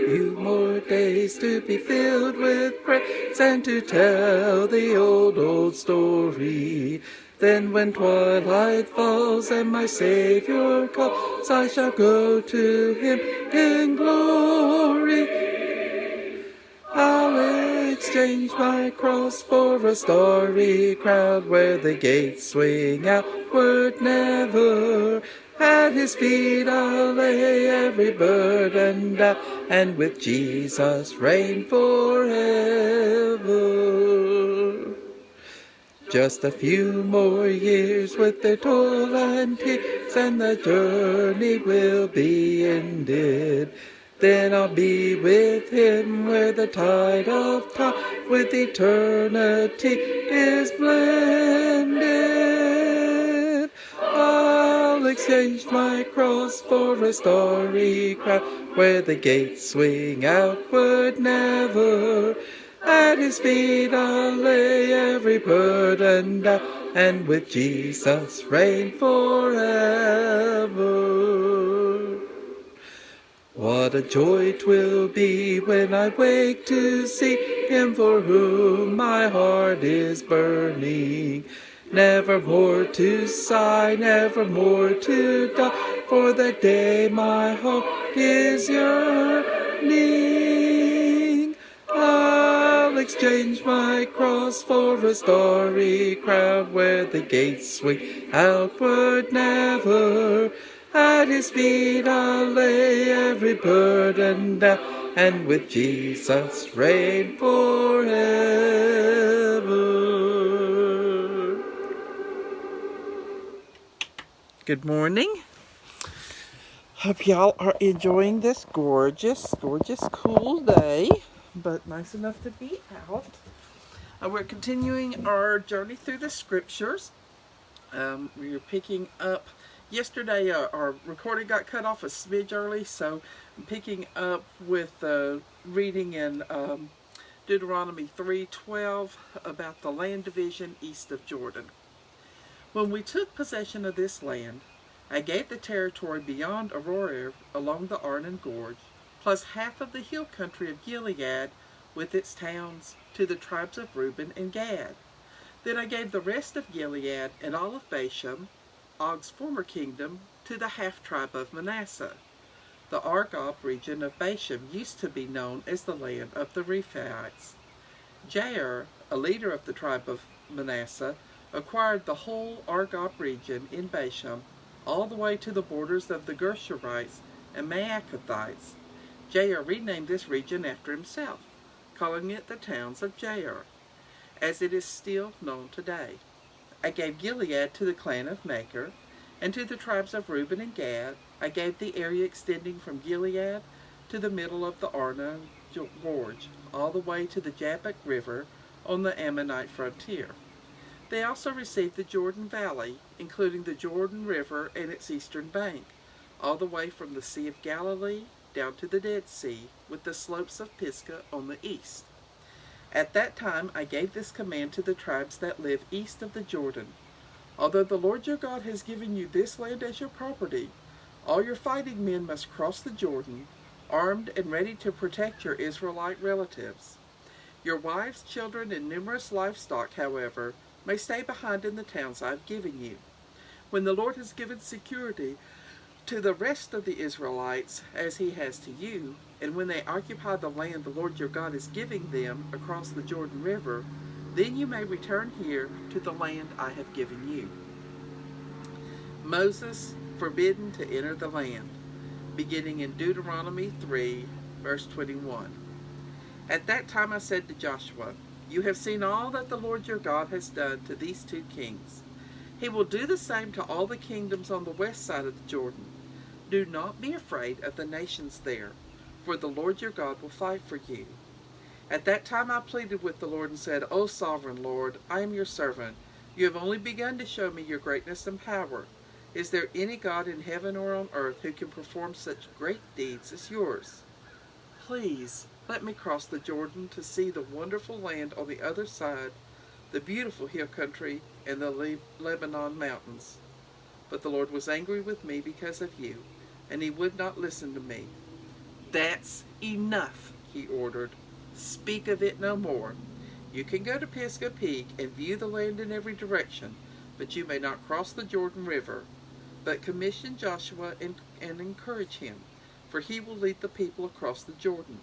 few more days to be filled with praise and to tell the old story. Then when twilight falls and my Savior calls, I shall go to him in glory. I'll exchange my cross for a starry crown where the gates swing outward never. At his feet I'll lay every burden down, and with Jesus reign forever. Just a few more years with their toil and tears, and the journey will be ended. Then I'll be with him where the tide of time with eternity is blended. I'll exchange my cross for a starry crown where the gates swing outward never. At his feet I'll lay every burden down, and with Jesus reign forever. What a joy 'twill be when I wake to see him for whom my heart is burning. Never more to sigh, never more to die, for the day my heart is yearning. I'll exchange my cross for a starry crown where the gates swing outward never. At his feet I'll lay every burden down, and with Jesus reign forever. Good morning. Hope y'all are enjoying this gorgeous, cool day, but nice enough to be out. We're continuing our journey through the scriptures. We're picking up. Yesterday, our recording got cut off a smidge early, so I'm picking up with reading in Deuteronomy 3:12 about the land division east of Jordan. When we took possession of this land, I gave the territory beyond Aroer along the Arnon Gorge, plus half of the hill country of Gilead with its towns, to the tribes of Reuben and Gad. Then I gave the rest of Gilead and all of Bashan, Og's former kingdom, to the half-tribe of Manasseh. The Argob region of Bashan used to be known as the land of the Rephites. Jair, a leader of the tribe of Manasseh, acquired the whole Argob region in Bashan, all the way to the borders of the Gershurites and Maacathites. Jair renamed this region after himself, calling it the towns of Jair, as it is still known today. I gave Gilead to the clan of Machir, and to the tribes of Reuben and Gad I gave the area extending from Gilead to the middle of the Arnon Gorge, all the way to the Jabbok River on the Ammonite frontier. They also received the Jordan Valley, including the Jordan River and its eastern bank, all the way from the Sea of Galilee down to the Dead Sea, with the slopes of Pisgah on the east. At that time I gave this command to the tribes that live east of the Jordan. Although the Lord your God has given you this land as your property, all your fighting men must cross the Jordan, armed and ready to protect your Israelite relatives. Your wives, children, and numerous livestock, however, may stay behind in the towns I have given you. When the Lord has given security to the rest of the Israelites, as he has to you, and when they occupy the land the Lord your God is giving them across the Jordan River, then you may return here to the land I have given you. Moses forbidden to enter the land, beginning in Deuteronomy 3, verse 21. At that time I said to Joshua, you have seen all that the Lord your God has done to these two kings. He will do the same to all the kingdoms on the west side of the Jordan. Do not be afraid of the nations there, for the Lord your God will fight for you. At that time I pleaded with the Lord and said, O sovereign Lord, I am your servant. You have only begun to show me your greatness and power. Is there any God in heaven or on earth who can perform such great deeds as yours? Please let me cross the Jordan to see the wonderful land on the other side, the beautiful hill country, and the Lebanon mountains. But the Lord was angry with me because of you, and he would not listen to me. That's enough, he ordered. Speak of it no more. You can go to Pisgah Peak and view the land in every direction, but you may not cross the Jordan River. But commission Joshua and encourage him, for he will lead the people across the Jordan.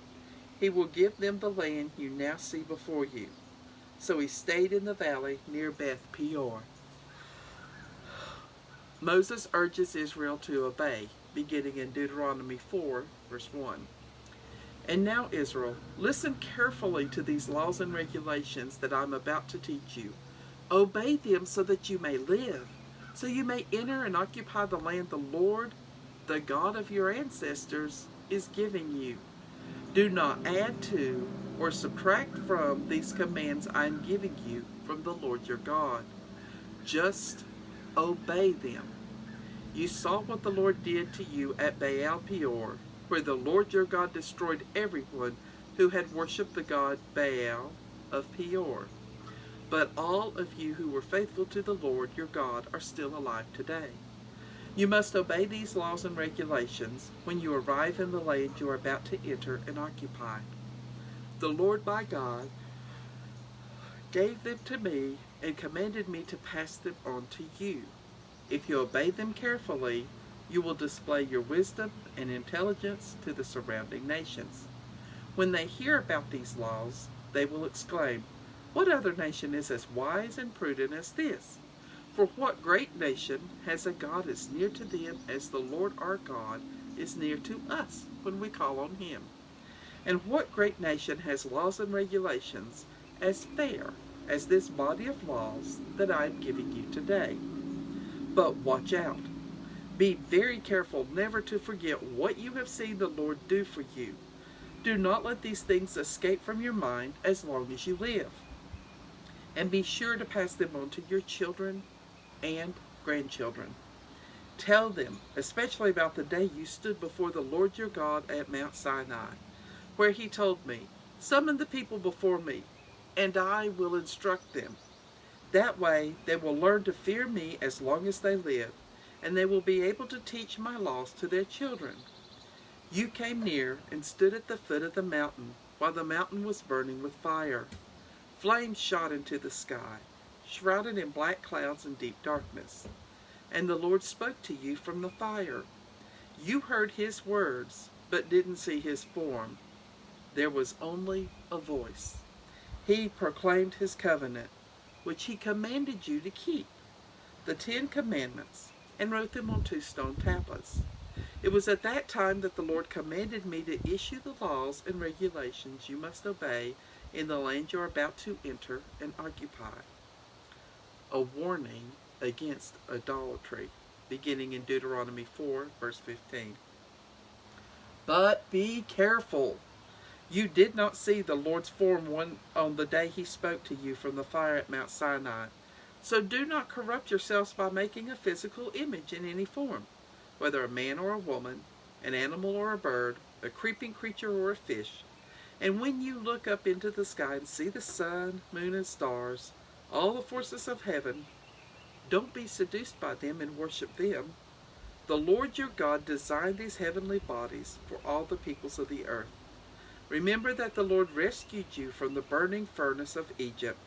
He will give them the land you now see before you. So he stayed in the valley near Beth Peor. Moses urges Israel to obey, beginning in Deuteronomy 4, verse 1. And now, Israel, listen carefully to these laws and regulations that I'm about to teach you. Obey them so that you may live, so you may enter and occupy the land the Lord, the God of your ancestors, is giving you. Do not add to or subtract from these commands I am giving you from the Lord your God. Just obey them. You saw what the Lord did to you at Baal Peor, where the Lord your God destroyed everyone who had worshipped the god Baal of Peor. But all of you who were faithful to the Lord your God are still alive today. You must obey these laws and regulations when you arrive in the land you are about to enter and occupy. The Lord my God gave them to me and commanded me to pass them on to you. If you obey them carefully, you will display your wisdom and intelligence to the surrounding nations. When they hear about these laws, they will exclaim, "What other nation is as wise and prudent as this? For what great nation has a God as near to them as the Lord our God is near to us when we call on him? And what great nation has laws and regulations as fair as this body of laws that I am giving you today? But watch out. Be very careful never to forget what you have seen the Lord do for you. Do not let these things escape from your mind as long as you live. And be sure to pass them on to your children and grandchildren. Tell them, especially about the day you stood before the Lord your God at Mount Sinai, where he told me, 'Summon the people before me, and I will instruct them.' That way they will learn to fear me as long as they live, and they will be able to teach my laws to their children. You came near and stood at the foot of the mountain while the mountain was burning with fire. Flames shot into the sky, shrouded in black clouds and deep darkness. And the Lord spoke to you from the fire. You heard his words, but didn't see his form. There was only a voice. He proclaimed his covenant, which he commanded you to keep, the 10 Commandments, and wrote them on 2 stone tablets. It was at that time that the Lord commanded me to issue the laws and regulations you must obey in the land you are about to enter and occupy. A warning against idolatry, beginning in Deuteronomy 4, verse 15. But be careful. You did not see the Lord's form on the day he spoke to you from the fire at Mount Sinai. So do not corrupt yourselves by making a physical image in any form, whether a man or a woman, an animal or a bird, a creeping creature or a fish. And when you look up into the sky and see the sun, moon, and stars, all the forces of heaven, don't be seduced by them and worship them. The Lord your God designed these heavenly bodies for all the peoples of the earth. Remember that the Lord rescued you from the burning furnace of Egypt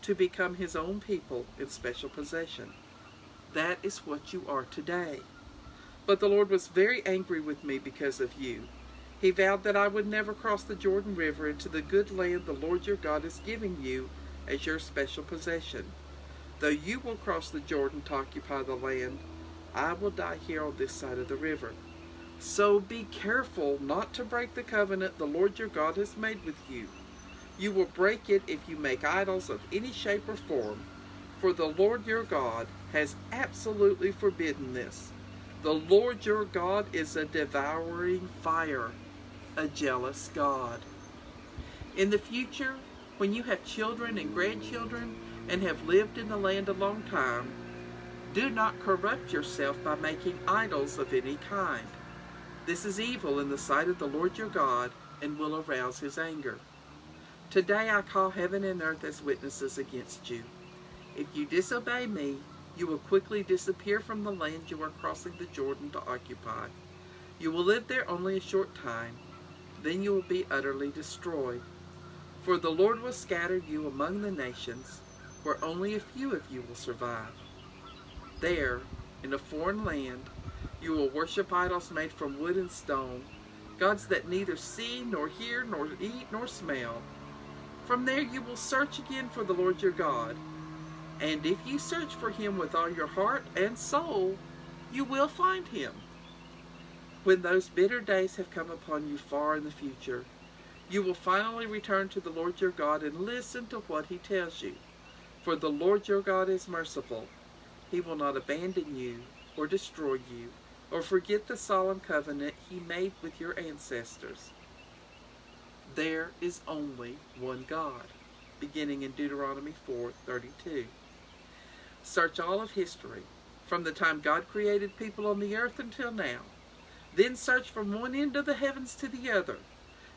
to become his own people in special possession. That is what you are today. But the Lord was very angry with me because of you. He vowed that I would never cross the Jordan River into the good land the Lord your God is giving you as your special possession. Though you will cross the Jordan to occupy the land, I will die here on this side of the river. So be careful not to break the covenant the Lord your God has made with you. You will break it if you make idols of any shape or form, for the Lord your God has absolutely forbidden this. The Lord your God is a devouring fire, a jealous God. In the future, when you have children and grandchildren and have lived in the land a long time, do not corrupt yourself by making idols of any kind. This is evil in the sight of the Lord your God and will arouse his anger. Today I call heaven and earth as witnesses against you. If you disobey me, you will quickly disappear from the land you are crossing the Jordan to occupy. You will live there only a short time, then you will be utterly destroyed. For the Lord will scatter you among the nations, where only a few of you will survive. There, in a foreign land, you will worship idols made from wood and stone, gods that neither see, nor hear, nor eat, nor smell. From there you will search again for the Lord your God. And if you search for him with all your heart and soul, you will find him. When those bitter days have come upon you far in the future, you will finally return to the Lord your God and listen to what he tells you. For the Lord your God is merciful. He will not abandon you or destroy you or forget the solemn covenant he made with your ancestors. There is only one God, beginning in Deuteronomy 4:32. Search all of history, from the time God created people on the earth until now. Then search from one end of the heavens to the other.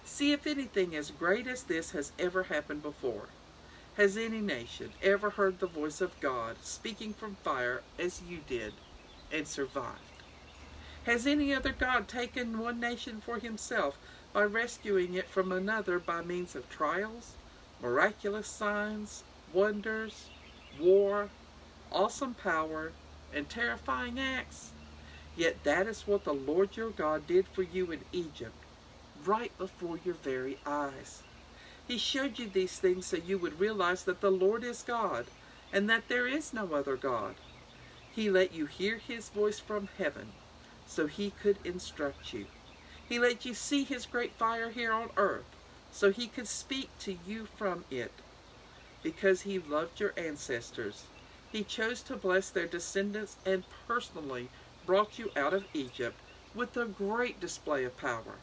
See if anything as great as this has ever happened before. Has any nation ever heard the voice of God speaking from fire as you did and survived? Has any other God taken one nation for himself by rescuing it from another by means of trials, miraculous signs, wonders, war, awesome power, and terrifying acts? Yet that is what the Lord your God did for you in Egypt, right before your very eyes. He showed you these things so you would realize that the Lord is God, and that there is no other God. He let you hear his voice from heaven, so he could instruct you. He let you see his great fire here on earth, so he could speak to you from it. Because he loved your ancestors, he chose to bless their descendants and personally brought you out of Egypt with a great display of power.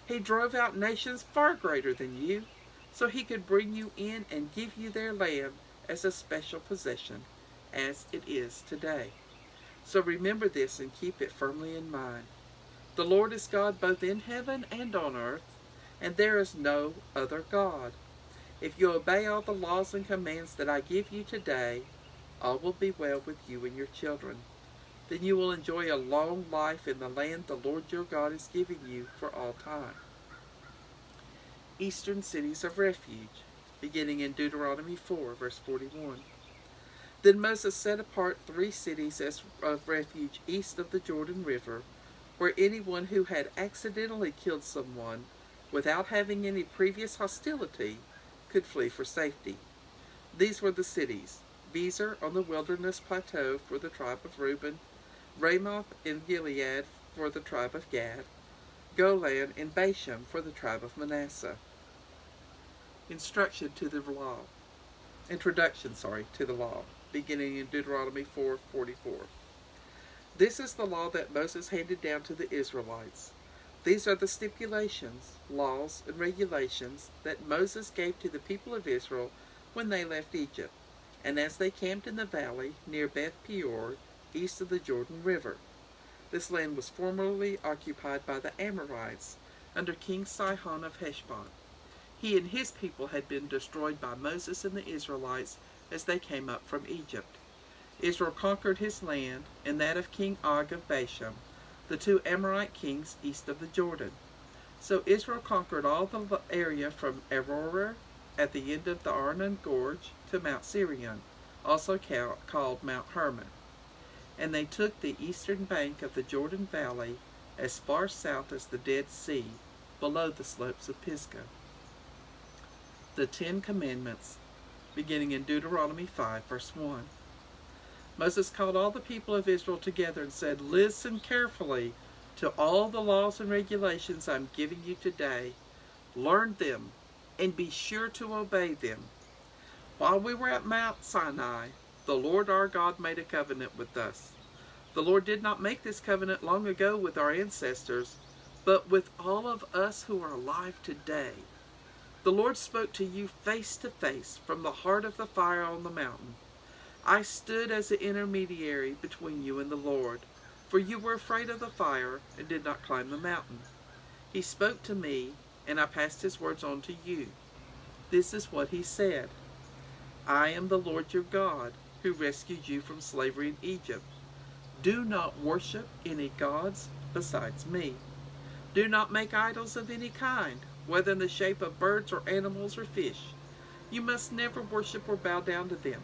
He drove out nations far greater than you, so he could bring you in and give you their land as a special possession, as it is today. So remember this and keep it firmly in mind. The Lord is God both in heaven and on earth, and there is no other God. If you obey all the laws and commands that I give you today, all will be well with you and your children. Then you will enjoy a long life in the land the Lord your God is giving you for all time. Eastern cities of refuge, beginning in Deuteronomy 4, verse 41. Then Moses set apart 3 cities as of refuge east of the Jordan River, where anyone who had accidentally killed someone without having any previous hostility could flee for safety. These were the cities: Bezer on the wilderness plateau for the tribe of Reuben, Ramoth in Gilead for the tribe of Gad, Golan and Bashan for the tribe of Manasseh. Introduction to the law, beginning in Deuteronomy 4:44. This is the law that Moses handed down to the Israelites. These are the stipulations, laws, and regulations that Moses gave to the people of Israel when they left Egypt, and as they camped in the valley near Beth Peor, east of the Jordan River. This land was formerly occupied by the Amorites under King Sihon of Heshbon. He and his people had been destroyed by Moses and the Israelites as they came up from Egypt. Israel conquered his land and that of King Og of Bashan, the 2 Amorite kings east of the Jordan. So Israel conquered all the area from Aroer at the end of the Arnon Gorge to Mount Sirion, also called Mount Hermon. And they took the eastern bank of the Jordan Valley as far south as the Dead Sea, below the slopes of Pisgah. The 10 Commandments, beginning in Deuteronomy 5, verse 1. Moses called all the people of Israel together and said, "Listen carefully to all the laws and regulations I'm giving you today. Learn them and be sure to obey them. While we were at Mount Sinai, the Lord our God made a covenant with us. The Lord did not make this covenant long ago with our ancestors, but with all of us who are alive today. The Lord spoke to you face to face from the heart of the fire on the mountain. I stood as an intermediary between you and the Lord, for you were afraid of the fire and did not climb the mountain. He spoke to me, and I passed his words on to you. This is what he said: I am the Lord your God, who rescued you from slavery in Egypt. Do not worship any gods besides me. Do not make idols of any kind, whether in the shape of birds or animals or fish. You must never worship or bow down to them.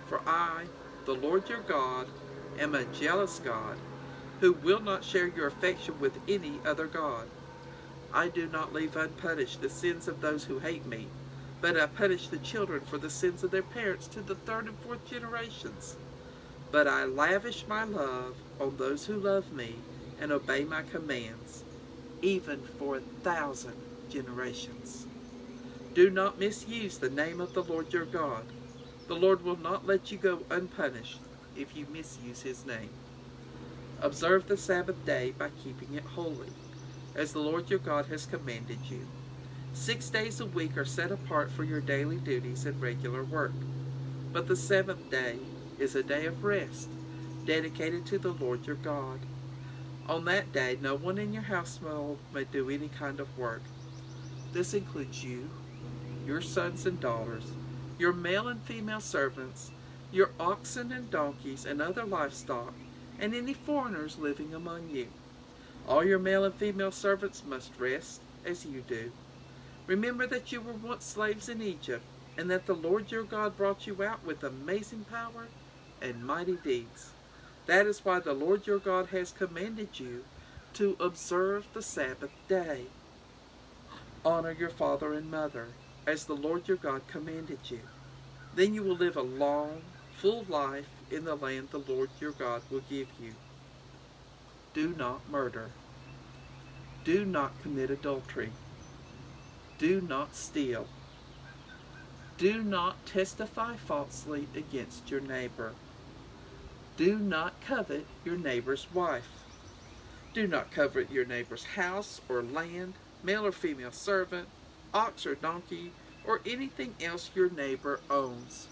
For I, the Lord your God, am a jealous God, who will not share your affection with any other god. I do not leave unpunished the sins of those who hate me, but I punish the children for the sins of their parents to the third and fourth generations. But I lavish my love on those who love me and obey my commands, even for 1,000 generations. Do not misuse the name of the Lord your God. The Lord will not let you go unpunished if you misuse his name. Observe the Sabbath day by keeping it holy, as the Lord your God has commanded you. 6 days a week are set apart for your daily duties and regular work. But the seventh day is a day of rest, dedicated to the Lord your God. On that day, no one in your household may do any kind of work. This includes you, your sons and daughters, your male and female servants, your oxen and donkeys and other livestock, and any foreigners living among you. All your male and female servants must rest, as you do. Remember that you were once slaves in Egypt, and that the Lord your God brought you out with amazing power and mighty deeds. That is why the Lord your God has commanded you to observe the Sabbath day. Honor your father and mother, as the Lord your God commanded you. Then you will live a long, full life in the land the Lord your God will give you. Do not murder. Do not commit adultery. Do not steal. Do not testify falsely against your neighbor. Do not covet your neighbor's wife. Do not covet your neighbor's house or land, male or female servant, ox or donkey, or anything else your neighbor owns.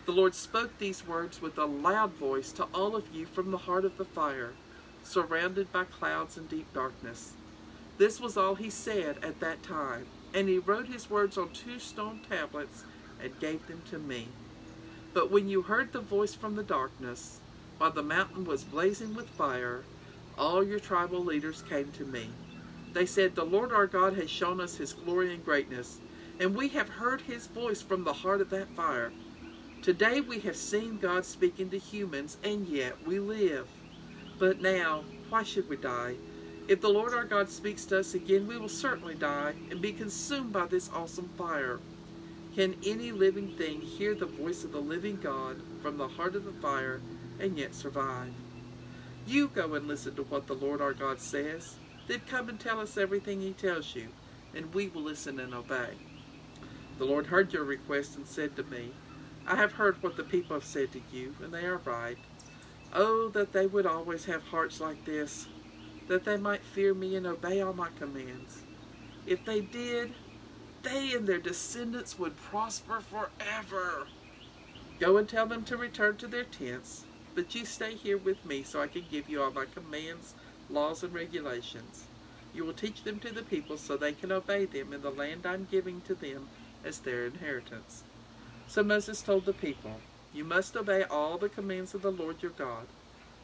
The Lord spoke these words with a loud voice to all of you from the heart of the fire, surrounded by clouds and deep darkness. This was all he said at that time, and he wrote his words on 2 stone tablets and gave them to me. But when you heard the voice from the darkness, while the mountain was blazing with fire, all your tribal leaders came to me. They said, "The Lord our God has shown us his glory and greatness, and we have heard his voice from the heart of that fire. Today we have seen God speaking to humans, and yet we live. But now, why should we die? If the Lord our God speaks to us again, we will certainly die and be consumed by this awesome fire. Can any living thing hear the voice of the living God from the heart of the fire and yet survive? You go and listen to what the Lord our God says. Then come and tell us everything he tells you, and we will listen and obey." The Lord heard your request and said to me, "I have heard what the people have said to you, and they are right. Oh, that they would always have hearts like this, that they might fear me and obey all my commands. If they did, they and their descendants would prosper forever. Go and tell them to return to their tents, but you stay here with me so I can give you all my commands, laws, and regulations. You will teach them to the people so they can obey them in the land I'm giving to them as their inheritance." So Moses told the people, "You must obey all the commands of the Lord your God,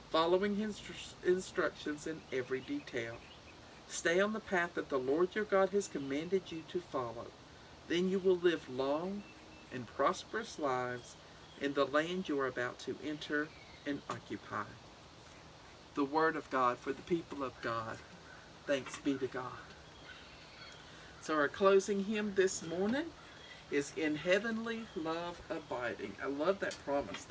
following his instructions in every detail. Stay on the path that the Lord your God has commanded you to follow. Then you will live long and prosperous lives in the land you are about to enter and occupy." The word of God for the people of God. Thanks be to God. So our closing hymn this morning is "In Heavenly Love Abiding." I love that promise,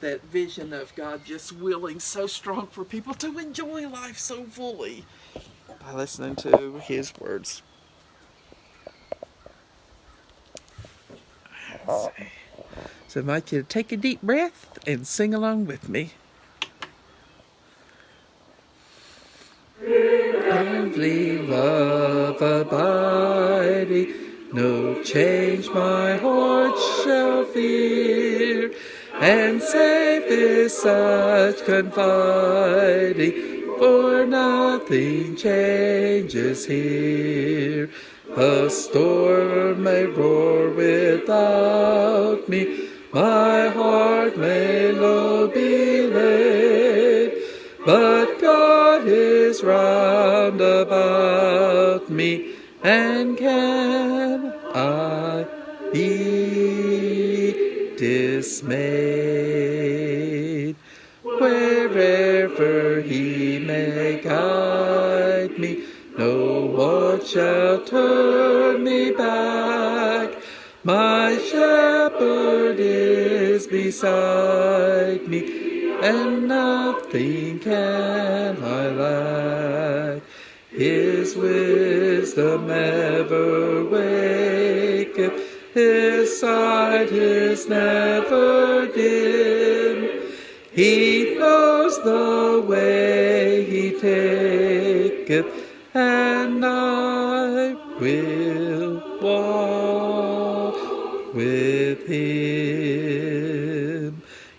that vision of God just willing so strong for people to enjoy life so fully by listening to his words. Let's see. So I invite you to take a deep breath and sing along with me. Heavenly love abiding, no change my heart shall fear, and safe is such confiding, for nothing changes here. The storm may roar without me, my heart may low be laid, but God is right about me, and can I be dismayed? Wherever he may guide me, no one shall turn me back. My shepherd is beside me, and nothing can I lack. His wisdom ever waketh, his sight is never dim. He knows the way he taketh, and I will walk with him.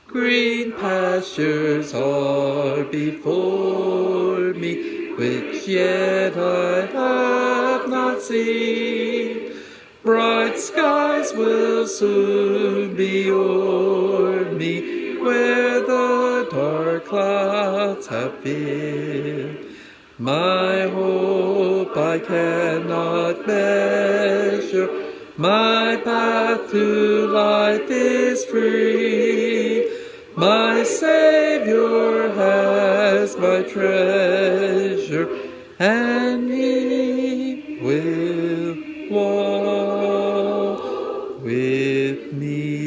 Green pastures are before me, which yet I have not seen. Bright skies will soon be o'er me, where the dark clouds have been. My hope I cannot measure, my path to life is free. My Savior has my treasure, and he will walk with me.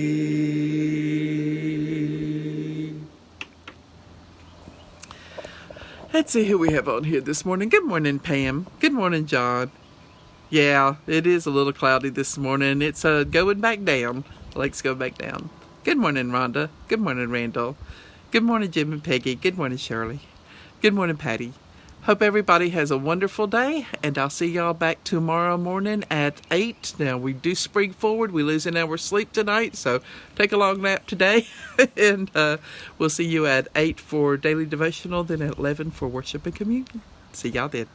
Let's see who we have on here this morning. Good morning, Pam. Good morning, John. Yeah, it is a little cloudy this morning. It's going back down. The lakes go back down. Good morning, Rhonda. Good morning, Randall. Good morning, Jim and Peggy. Good morning, Shirley. Good morning, Patty. Hope everybody has a wonderful day, and I'll see y'all back tomorrow morning at 8. Now, we do spring forward. We lose an hour's sleep tonight, so take a long nap today. And we'll see you at 8 for daily devotional, then at 11 for worship and communion. See y'all then.